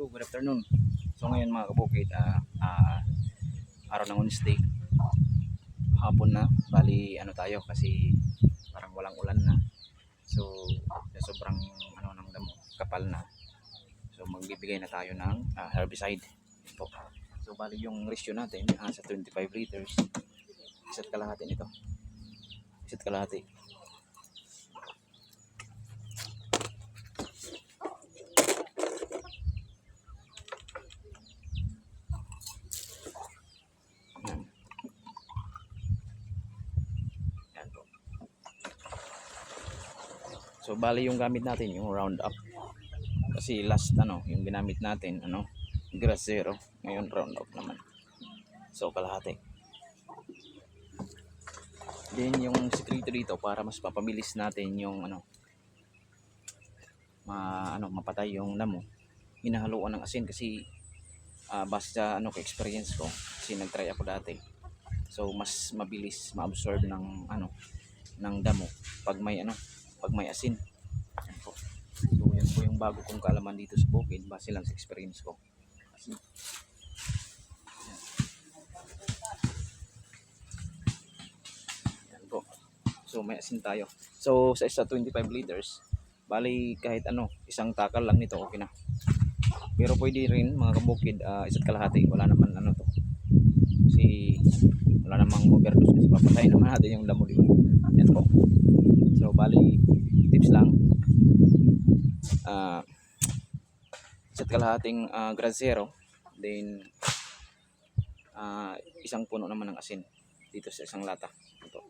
Good afternoon. So ngayon mga kabukid, araw ng Wednesday, hapon na, bali ano tayo kasi parang walang ulan na. So sobrang ano ng damo, kapal na. So magbibigay na tayo ng herbicide. Ito. So bali yung ratio natin sa 25 liters, isa't kalahati nito. Isa't kalahati. So bali yung gamit natin yung Roundup. Kasi last yung ginamit natin Grass Zero, ngayon Roundup naman. So kalahati. Then yung sekreto dito para mas papabilis natin yung mapatay yung damo. Hinahaluan ng asin kasi base sa experience ko kasi nagtry ako dati. So mas mabilis ma-absorb ng damo pag may asin. Yan po. So yan po yung bago kong kaalaman dito sa bukid base lang sa experience ko. Kasi, yan po. So may asin tayo. So sa isa 25 liters, bali kahit isang takal lang nito okay na. Pero pwede rin mga kabukid isa't kalahati, wala naman to. Kasi wala namang overdose kasi papatayin naman natin yung damo dito. Yan po. So bali tips lang. Isa't kalahating Grass Zero, then isang puno naman ng asin dito sa isang lata. Ito.